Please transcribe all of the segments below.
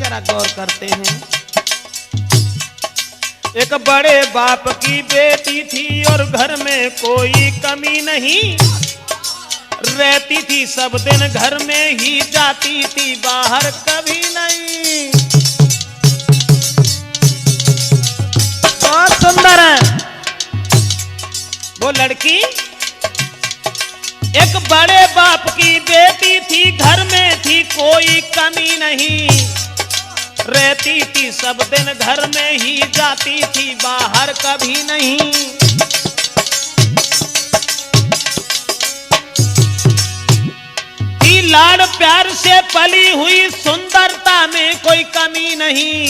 जरा गौर करते हैं। एक बड़े बाप की बेटी थी और घर में कोई कमी नहीं, रहती थी सब दिन घर में ही, जाती थी बाहर कभी नहीं। बहुत सुंदर है वो लड़की। एक बड़े बाप की बेटी थी, घर में थी कोई कमी नहीं, रहती थी सब दिन घर में ही, जाती थी बाहर कभी नहीं। थी लाड़ प्यार से पली हुई, सुंदरता में कोई कमी नहीं।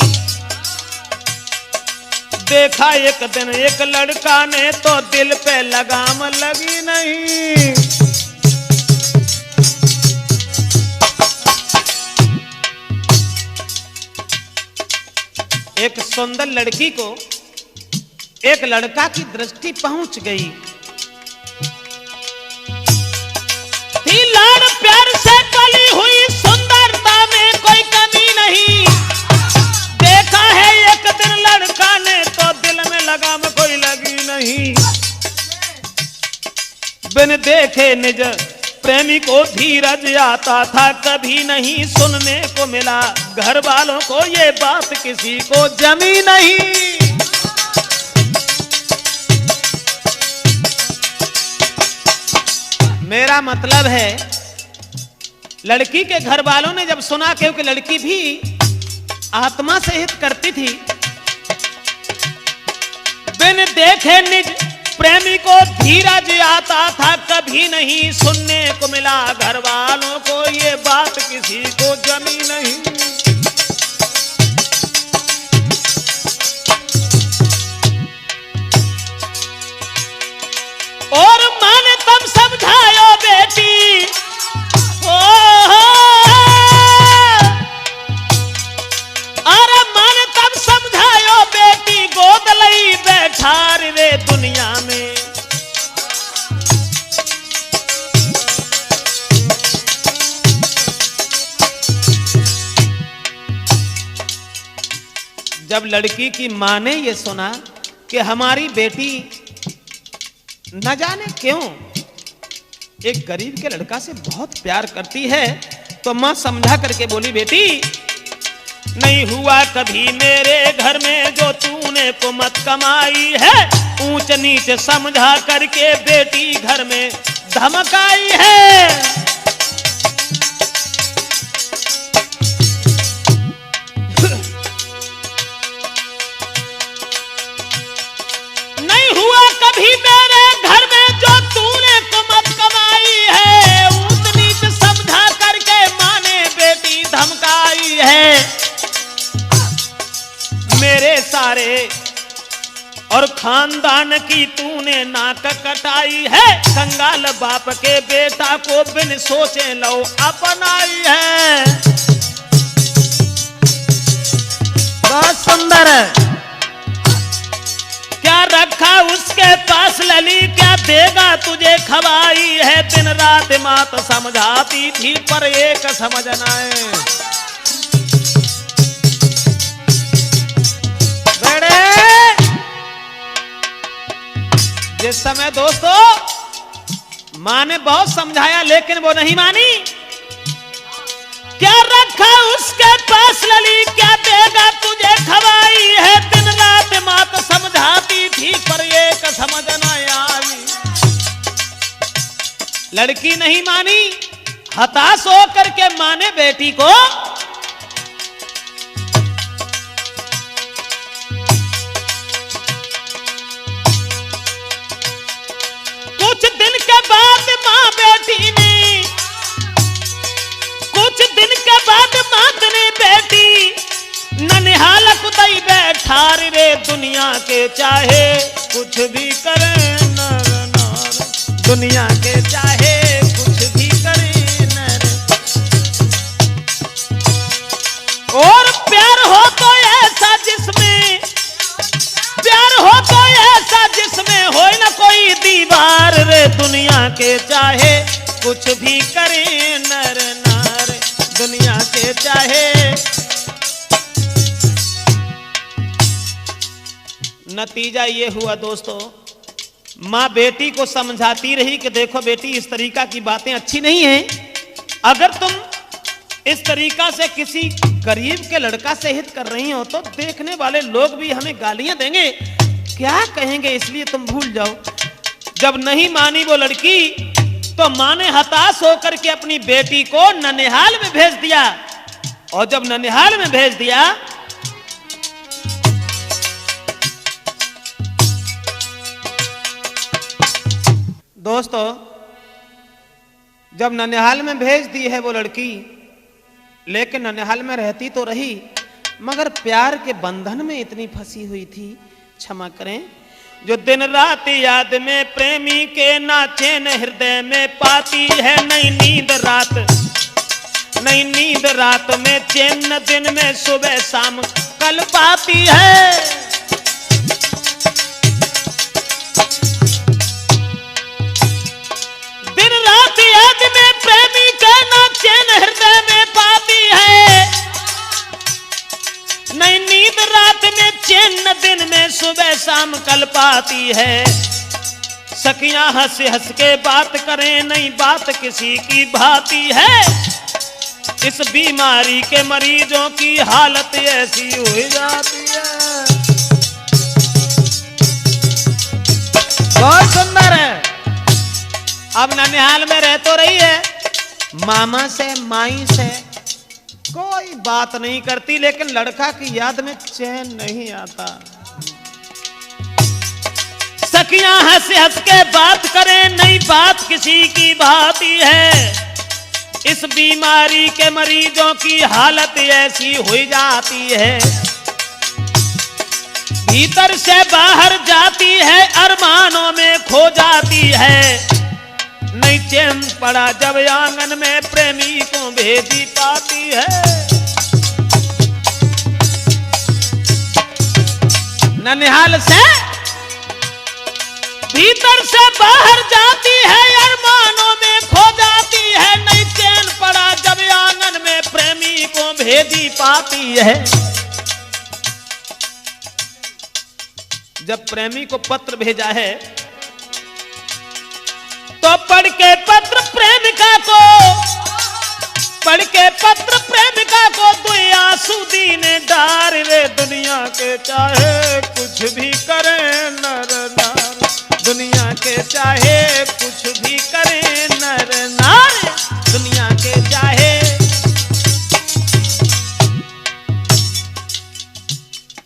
देखा एक दिन एक लड़का ने तो दिल पे लगाम लगी नहीं। एक सुंदर लड़की को एक लड़का की दृष्टि पहुंच गई। थी लाड़ प्यार से पली हुई, सुंदरता में कोई कमी नहीं। देखा है एक दिन लड़का ने तो दिल में लगाम कोई लगी नहीं। बिन देखे निज प्रेमी को धीरज आता था कभी नहीं, सुनने को मिला घर वालों को ये बात किसी को जमी नहीं। मेरा मतलब है लड़की के घर वालों ने जब सुना क्योंकि लड़की भी आत्मा से हित करती थी, बिन देखे निज प्रेमी को धीरज आता था कभी नहीं, सुनने को मिला घर वालों को ये बात किसी को जमी नहीं। और माँ ने तब समझायो बेटी, अरे माँ ने तब समझायो बेटी, गोद लई बैठार रे दुनिया में। जब लड़की की मां ने यह सुना कि हमारी बेटी न जाने क्यों एक गरीब के लड़का से बहुत प्यार करती है, तो मां समझा करके बोली, बेटी नहीं हुआ कभी मेरे घर में जो तूने कुमत कमाई है, ऊंच नीच समझा करके बेटी घर में धमकाई है। नहीं हुआ कभी मेरे घर में जो तूने कुमत कमाई है, ऊंच नीच समझा करके मां ने बेटी धमकाई है। मेरे सारे और खानदान की तूने नाक कटाई है, कंगाल बाप के बेटा को बिन सोचे लो अपनाई है। बहुत सुंदर है। क्या रखा उसके पास लली, क्या देगा तुझे खवाई है, दिन रात मात समझाती थी पर एक समझ न आए। जिस समय दोस्तों मां ने बहुत समझाया लेकिन वो नहीं मानी। क्या रखा उसके पास लली, क्या देगा तुझे खवाई है, दिन रात मात समझाती थी पर एक समझ न आई। लड़की नहीं मानी, हताश होकर के मां ने बेटी को कुछ दिन के बाद मां बेटी ने, कुछ दिन के बाद मां ने बेटी ननिहाल कुदाई बैठार रे दुनिया के चाहे कुछ भी करे नर नार, दुनिया के चाहे कुछ भी करे नर। और प्यार हो तो ऐसा जिसमें, प्यार हो तो ऐसा जिसमें हो न कोई दीवार रे, दुनिया के चाहे कुछ भी करे नर नार, दुनिया के चाहे नतीजा ये हुआ दोस्तों, माँ बेटी को समझाती रही कि देखो बेटी, इस तरीका की बातें अच्छी नहीं हैं। अगर तुम इस तरीका से किसी गरीब के लड़का से हित कर रही हो तो देखने वाले लोग भी हमें गालियां देंगे, क्या कहेंगे, इसलिए तुम भूल जाओ। जब नहीं मानी वो लड़की तो माँ ने हताश होकर के अपनी बेटी को ननिहाल में भेज दिया। और जब ननिहाल में भेज दिया दोस्तों, जब ननिहाल में भेज दी है वो लड़की, लेकिन ननिहाल में रहती तो रही मगर प्यार के बंधन में इतनी फंसी हुई थी, क्षमा करें, जो दिन रात याद में प्रेमी के नाचे न हृदय में पाती है। नई नींद रात, नई नींद रात में चैन न दिन में सुबह शाम कल पाती है। दिन रात याद में प्रेमी के नाचे न हृदय में पाती है। नई नींद रात में चैन न दिन में सुबह शाम कल पाती है। सखियां हंस हंस के बात करें, नई बात किसी की भाती है। इस बीमारी के मरीजों की हालत ऐसी हो जाती है। बहुत सुंदर है। अब ननिहाल में रह तो रही है, मामा से माई से कोई बात नहीं करती, लेकिन लड़का की याद में चैन नहीं आता। सखियां हंस हंस के बात करें, नई बात किसी की भाती है। इस बीमारी के मरीजों की हालत ऐसी हो जाती है। भीतर से बाहर जाती है, अरमानों में खो जाती है। नहीं चैन पड़ा जब आंगन में प्रेमी को भेजी पाती है। ननिहाल से भीतर से बाहर जाती है, अरमानों में खो जाती है। नहीं चैन पड़ा जब आंगन में प्रेमी को भेजी पाती है। जब प्रेमी को पत्र भेजा है तो पढ़ के पत्र प्रेमिका को, पढ़ के पत्र प्रेमिका को दुई आंसू दीने डार रे। दुनिया के चाहे कुछ भी करे नर नार, दुनिया के चाहे कुछ भी करे नर नार, दुनिया के चाहे।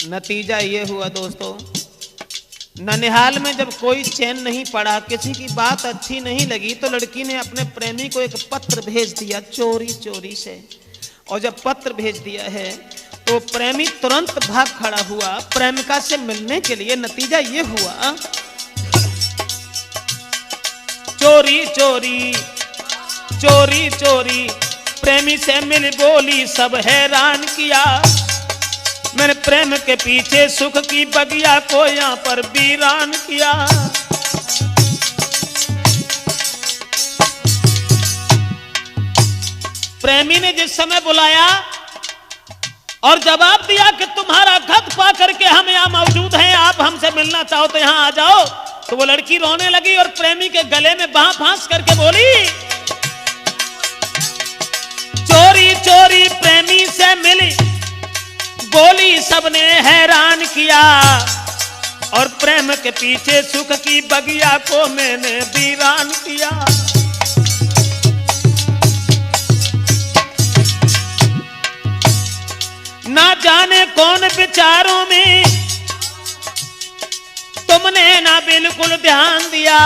नतीजा ये हुआ दोस्तों, ननिहाल में जब कोई चैन नहीं पड़ा, किसी की बात अच्छी नहीं लगी, तो लड़की ने अपने प्रेमी को एक पत्र भेज दिया चोरी चोरी से। और जब पत्र भेज दिया है तो प्रेमी तुरंत भाग खड़ा हुआ प्रेमिका से मिलने के लिए। नतीजा ये हुआ, चोरी चोरी चोरी चोरी प्रेमी से मिल बोली, सब हैरान किया। मैंने प्रेम के पीछे सुख की बगिया को यहाँ पर वीरान किया। प्रेमी ने जिस समय बुलाया और जवाब दिया कि तुम्हारा खत पा करके हम यहाँ मौजूद हैं, आप हमसे मिलना चाहो तो यहाँ आ जाओ, तो वो लड़की रोने लगी और प्रेमी के गले में बांह फांस करके बोली, चोरी चोरी प्रेमी से मिली बोली, सबने हैरान किया। और प्रेम के पीछे सुख की बगिया को मैंने वीरान किया। ना जाने कौन विचारों में तुमने ना बिल्कुल ध्यान दिया।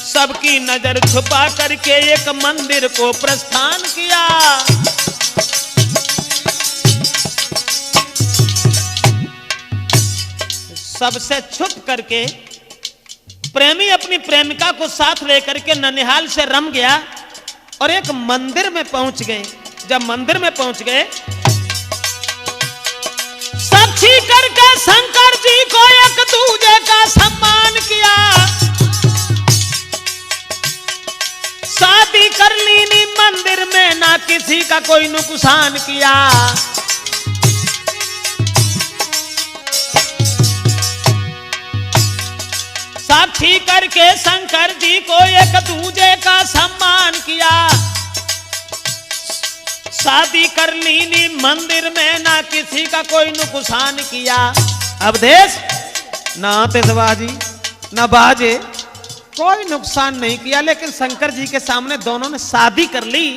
सबकी नजर छुपा करके एक मंदिर को प्रस्थान किया। सबसे छुप करके प्रेमी अपनी प्रेमिका को साथ लेकर के ननिहाल से रम गया और एक मंदिर में पहुंच गए। जब मंदिर में पहुंच गए, साक्षी करके शंकर जी को एक दूजे का सम्मान किया। शादी कर ली मंदिर में, ना किसी का कोई नुकसान किया। साक्षी करके शंकर जी को एक दूजे का सम्मान किया। शादी कर ली मंदिर में, ना किसी का कोई नुकसान किया। अब देश ना आतिशबाजी ना बाजे, कोई नुकसान नहीं किया, लेकिन शंकर जी के सामने दोनों ने शादी कर ली।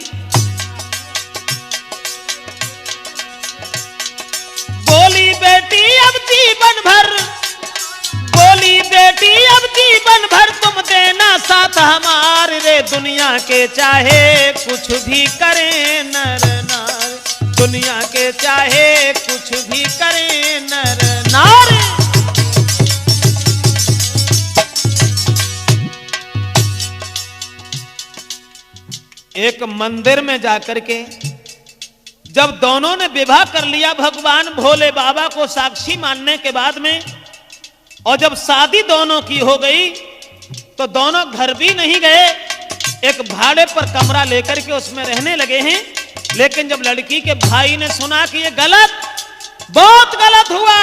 बोली बेटी अब जीवन भर, बोली बेटी अब जीवन भर तुम देना साथ हमारे रे। दुनिया के चाहे कुछ भी करे नर नार, दुनिया के चाहे कुछ भी करे नर नार। एक मंदिर में जाकर के जब दोनों ने विवाह कर लिया भगवान भोले बाबा को साक्षी मानने के बाद में, और जब शादी दोनों की हो गई तो दोनों घर भी नहीं गए, एक भाड़े पर कमरा लेकर के उसमें रहने लगे हैं। लेकिन जब लड़की के भाई ने सुना कि ये गलत, बहुत गलत हुआ,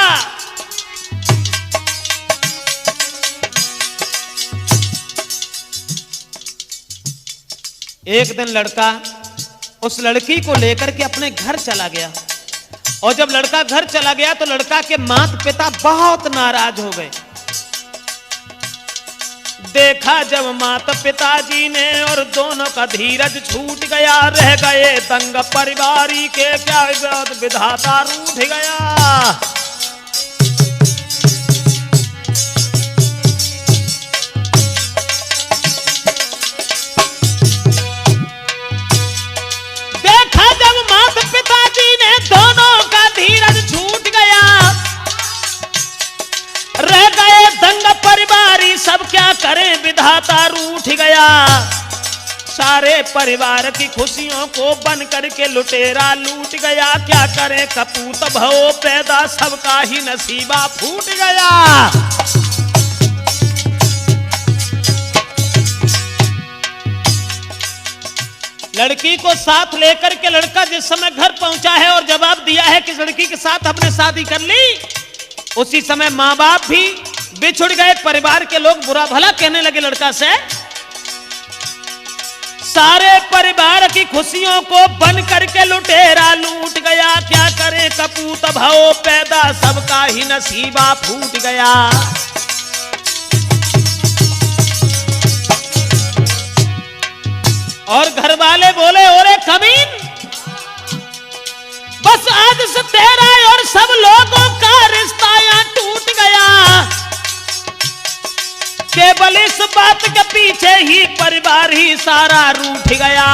एक दिन लड़का उस लड़की को लेकर के अपने घर चला गया। और जब लड़का घर चला गया तो लड़का के माता पिता बहुत नाराज हो गए। देखा जब माता पिताजी ने और दोनों का धीरज छूट गया, रह गए दंग परिवारी के, क्या विधाता रूठ गया। देखा जब माता पिताजी ने दोनों का धीरज छूट गया, रह गए दंग परिवारी, सब क्या करें विधाता रूठ गया। सारे परिवार की खुशियों को बन करके लुटेरा लूट गया, क्या करें कपूत भव पैदा, सबका ही नसीबा फूट गया। लड़की को साथ लेकर के लड़का जिस समय घर पहुंचा है और जवाब दिया है कि लड़की के साथ हमने शादी कर ली, उसी समय माँ बाप भी बिछुड़ गए, परिवार के लोग बुरा भला कहने लगे लड़का से। सारे परिवार की खुशियों को बन करके लुटेरा लूट गया, क्या करे कपूत भव पैदा, सबका ही नसीबा फूट गया। और घर वाले बोले, ओरे कमीन, बस आज से तेरा और सब लोगों का रिश्ता यहाँ टूट गया। केवल इस बात के पीछे ही परिवार ही सारा रूठ गया।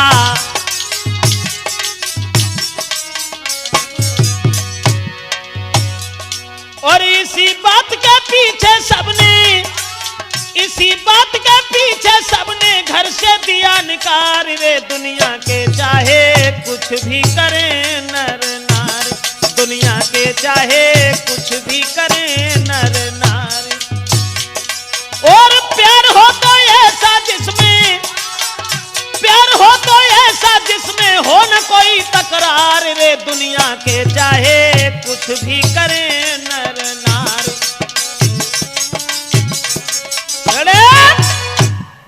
और इसी बात के पीछे सबने, इसी बात के पीछे सबने घर से दिया निकाल रे। दुनिया के चाहे कुछ भी करें नर नार, दुनिया के चाहे कुछ भी करें नर नार। और प्यार हो तो ऐसा जिसमें, प्यार हो तो ऐसा जिसमें हो न कोई तकरार रे। दुनिया के चाहे कुछ भी करें नर नार।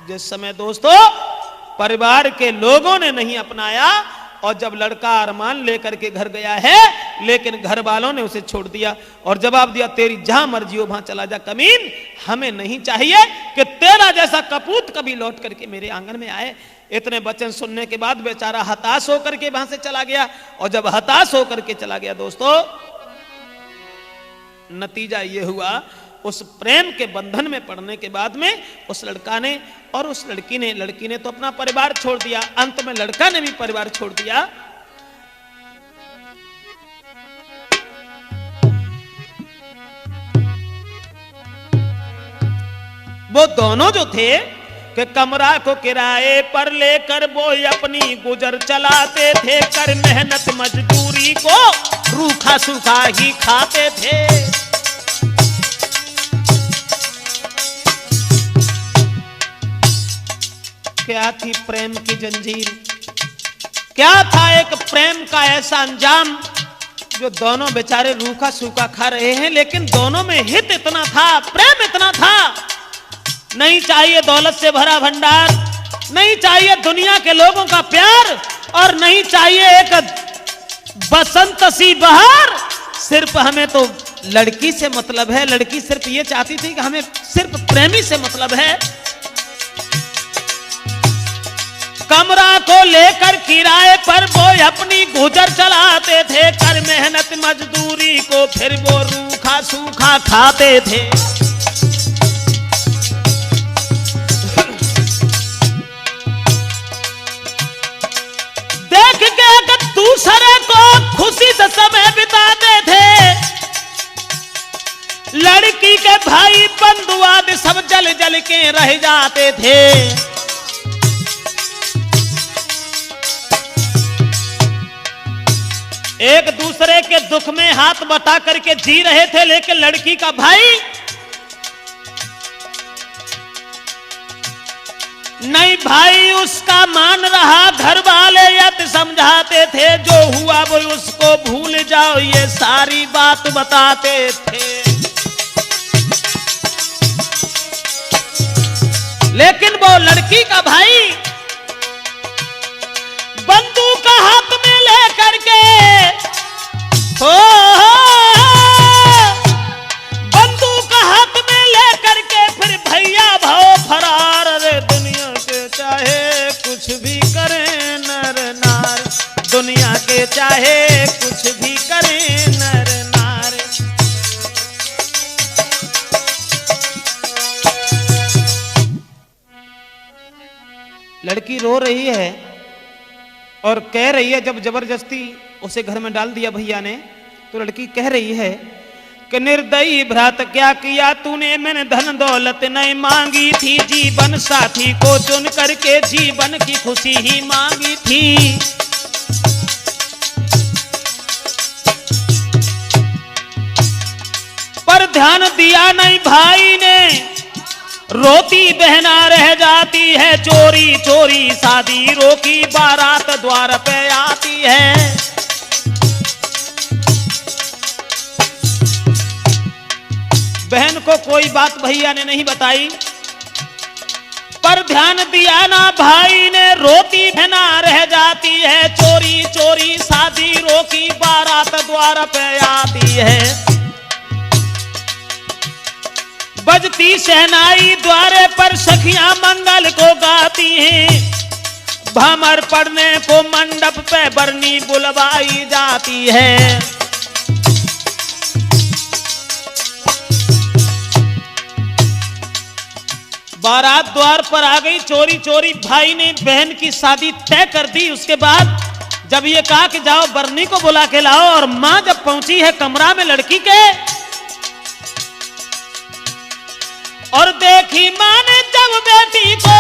जिस समय दोस्तों परिवार के लोगों ने नहीं अपनाया और जब लड़का अरमान लेकर के घर गया है, लेकिन घर वालों ने उसे छोड़ दिया और जवाब दिया, तेरी जहां मर्जी हो वहां चला जा कमीन, हमें नहीं चाहिए कि तेरा जैसा कपूत कभी लौट करके मेरे आंगन में आए। इतने वचन सुनने के बाद बेचारा हताश होकर के वहां से चला गया। और जब हताश होकर के चला गया दोस्तों, नतीजा ये हुआ, उस प्रेम के बंधन में पड़ने के बाद में उस लड़का ने और उस लड़की ने तो अपना परिवार छोड़ दिया, अंत में लड़का ने भी परिवार छोड़ दिया। वो दोनों जो थे कि कमरा को किराए पर लेकर वो अपनी गुजर चलाते थे, कर मेहनत मजदूरी को रूखा सूखा ही खाते थे। क्या थी प्रेम की जंजीर, क्या था एक प्रेम का ऐसा अंजाम जो दोनों बेचारे रूखा सूखा खा रहे हैं, लेकिन दोनों में हित इतना था, प्रेम इतना था नहीं चाहिए दौलत से भरा भंडार, नहीं चाहिए दुनिया के लोगों का प्यार, और नहीं चाहिए एक बसंत सी बहार। सिर्फ हमें तो लड़की से मतलब है। लड़की सिर्फ ये चाहती थी कि हमें सिर्फ प्रेमी से मतलब है। कमरा को लेकर किराए पर वो अपनी गुजर चलाते थे, कर मेहनत मजदूरी को फिर वो रूखा सूखा खाते थे। देख के दूसरे को खुशी से समय बिताते थे। लड़की के भाई बंधु आदि सब जल जल के रह जाते थे। एक दूसरे के दुख में हाथ बटा करके जी रहे थे, लेकिन लड़की का भाई नहीं, भाई उसका मान रहा। घर वाले यत समझाते थे, जो हुआ वो उसको भूल जाओ, ये सारी बात बताते थे। लेकिन वो लड़की का भाई बंदूक हाथ में लेकर के बंदूक हाथ में लेकर के फिर भैया भाव फरार। रे दुनिया के चाहे कुछ भी करे नर नार, दुनिया के चाहे कुछ भी करे नर नार। लड़की रो रही है और कह रही है, जब जबरदस्ती उसे घर में डाल दिया भैया ने, तो लड़की कह रही है कि निर्दयी भ्रात क्या किया तूने, मैंने धन दौलत नहीं मांगी थी, जीवन साथी को चुन करके जीवन की खुशी ही मांगी थी। पर ध्यान दिया नहीं भाई ने, रोती बहना रह जाती है, चोरी चोरी शादी रोकी, बारात द्वार पे आती है। बहन को कोई बात भैया ने नहीं बताई, पर ध्यान दिया ना भाई ने, रोती बहना रह जाती है, चोरी चोरी शादी रोकी, बारात द्वार पे आती है। बजती शहनाई द्वारे पर सखियां मंगल को गाती हैं, भमर पड़ने को मंडप पे बरनी बुलवाई जाती है। बारात द्वार पर आ गई, चोरी चोरी भाई ने बहन की शादी तय कर दी। उसके बाद जब ये कहा कि जाओ बरनी को बुला के लाओ, और मां जब पहुंची है कमरा में लड़की के, और देखी माँ ने जब बेटी को,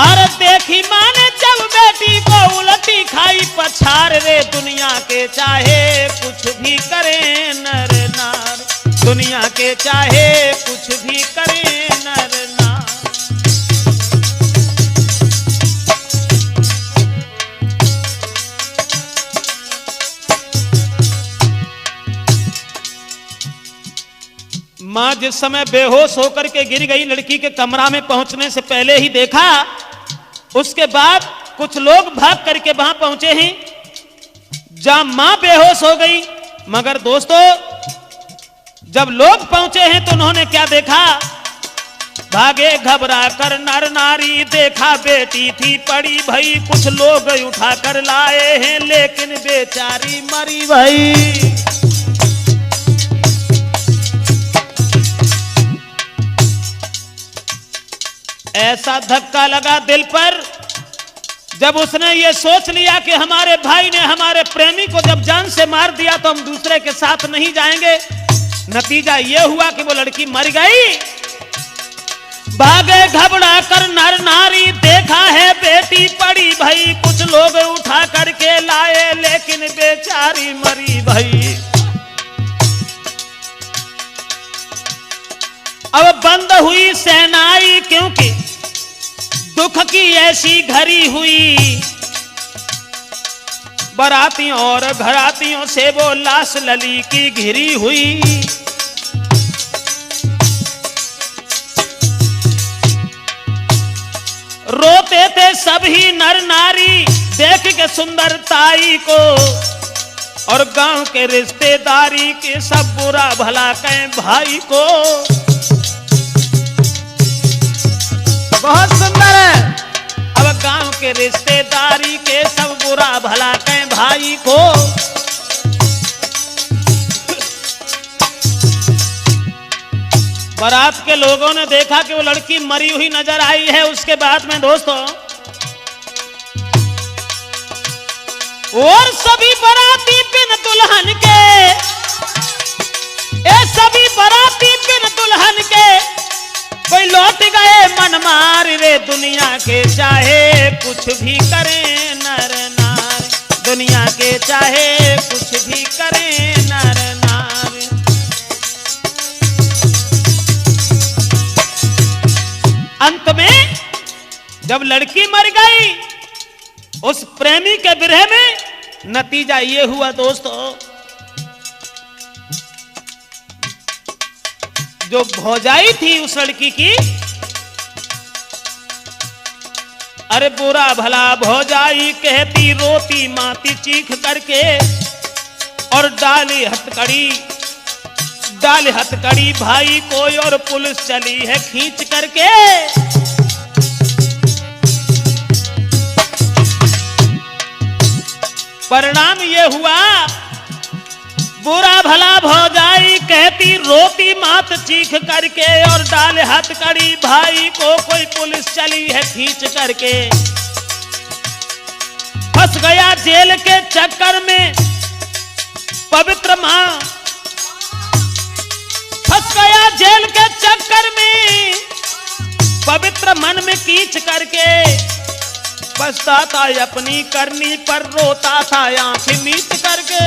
और देखी माँ ने जब बेटी को उलटी खाई पछाड़। रे दुनिया के चाहे कुछ भी करे नर नार, दुनिया के चाहे कुछ भी करे नर नार। मां जिस समय बेहोश होकर के गिर गई, लड़की के कमरा में पहुंचने से पहले ही देखा। उसके बाद कुछ लोग भाग करके वहां पहुंचे हैं जहां मां बेहोश हो गई। मगर दोस्तों, जब लोग पहुंचे हैं तो उन्होंने क्या देखा? भागे घबरा कर नर नारी, देखा बेटी थी पड़ी भई, कुछ लोग उठा कर लाए हैं, लेकिन बेचारी मरी भई। ऐसा धक्का लगा दिल पर, जब उसने ये सोच लिया कि हमारे भाई ने हमारे प्रेमी को जब जान से मार दिया तो हम दूसरे के साथ नहीं जाएंगे। नतीजा ये हुआ कि वो लड़की मर गई। भागे घबरा कर नर नारी, देखा है बेटी पड़ी भई, कुछ लोग उठा करके लाए, लेकिन बेचारी मरी भई। अब बंद हुई शहनाई, क्योंकि दुख की ऐसी घड़ी हुई। बरातियों और घरातियों से वो लाश लली की घिरी हुई। सभी नर नारी देख के सुंदरताई को, और गांव के रिश्तेदारी के सब बुरा भला कहें भाई को। बहुत सुंदर है। अब गांव के रिश्तेदारी के सब बुरा भला कहें भाई को। बारात के लोगों ने देखा कि वो लड़की मरी हुई नजर आई है। उसके बाद में दोस्तों, और सभी बाराती बिन दुल्हन के, ये सभी बाराती बिन दुल्हन के, कोई लौट गए मन मार रे। दुनिया के चाहे कुछ भी करें नर नार, दुनिया के चाहे कुछ भी करें नर नार। अंत में जब लड़की मर गई, उस प्रेमी के विरह में नतीजा ये हुआ दोस्तों, जो भौजाई थी उस लड़की की, अरे बुरा भला भौजाई कहती रोती माती चीख करके, और डाली हथकड़ी भाई को, और पुलिस चली है खींच करके। परिणाम ये हुआ, बुरा भला भौजाई कहती रोती मात चीख करके, और डाले हथकड़ी भाई को, कोई पुलिस चली है खींच करके। फंस गया जेल के चक्कर में पवित्र मां, फंस गया जेल के चक्कर में पवित्र मन में कीच करके। पछता था अपनी करनी पर, रोता था आंखें मीच करके।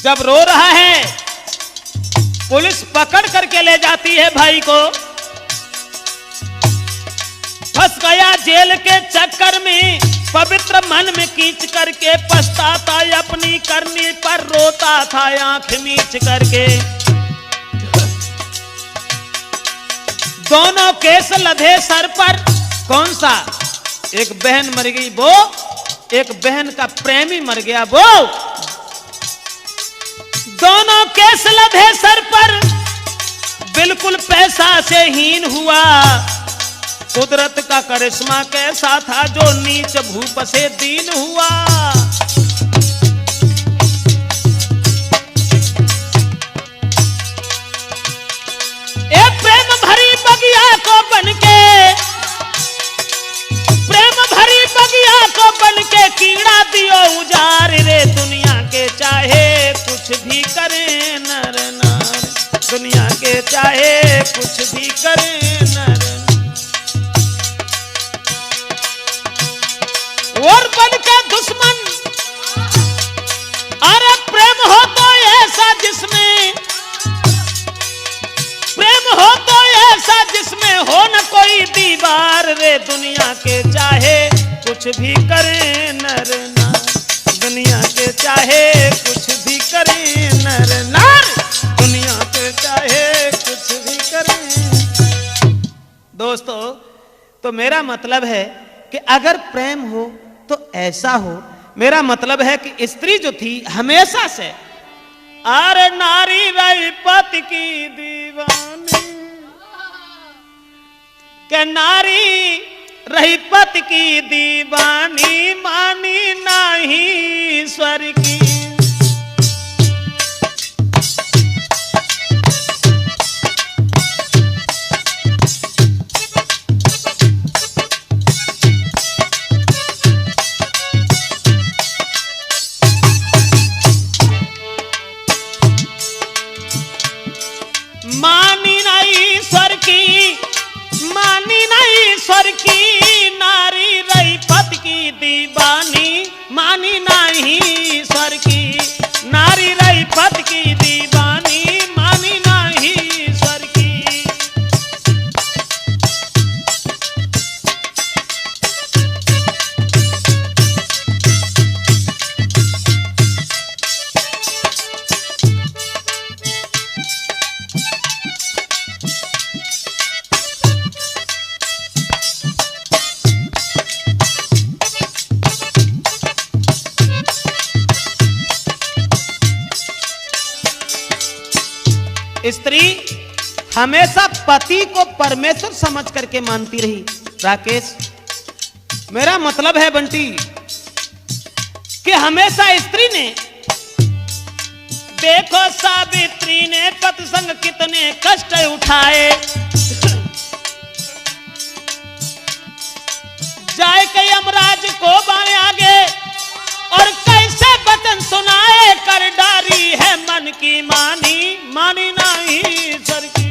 जब रो रहा है, पुलिस पकड़ करके ले जाती है भाई को। फंस गया जेल के चक्कर में पवित्र मन में कीच करके, पछताता अपनी करनी पर, रोता था आंख मीच करके। दोनों केस लधे सर पर, कौन सा? एक बहन मर गई वो, एक बहन का प्रेमी मर गया वो। दोनों केस लधे सर पर, बिल्कुल पैसा से हीन हुआ। कुदरत का करिश्मा कैसा था, जो नीच भूप से दीन हुआ। ए प्रेम भरी बगिया को बनके, प्रेम भरी बगिया को बनके, कीड़ा दियो उजार रे। दुनिया के चाहे कुछ भी करे नर नार, दुनिया के चाहे कुछ भी करे नर। और बन के दुश्मन, अरे प्रेम हो तो ऐसा जिसमें, प्रेम हो तो ऐसा जिसमें हो न कोई दीवार रे। दुनिया के चाहे कुछ भी करे नर नार, दुनिया के चाहे कुछ भी करे नर नार, दुनिया के चाहे कुछ भी करे। दोस्तों, तो मेरा मतलब है कि अगर प्रेम हो तो ऐसा हो। मेरा मतलब है कि स्त्री जो थी हमेशा से, अरे नारी रही पति की दीवानी, के नारी रही पति की दीवानी, मानी नहीं स्वर की। मानी नहीं स्वर की, मानी नहीं स्वर की, नारी रही पति की दीवानी, मानी नहीं स्वर की, नारी रही पति की दीवानी, मानी नहीं स्वर की। हमेशा पति को परमेश्वर समझ करके मानती रही। राकेश, मेरा मतलब है बंटी कि हमेशा स्त्री ने, देखो सावित्री ने पति संग कितने कष्ट उठाए, जाए के यमराज को बाएं आगे और कैसे वचन सुनाए, कर डारी है मन की मानी, मानी नहीं सर की।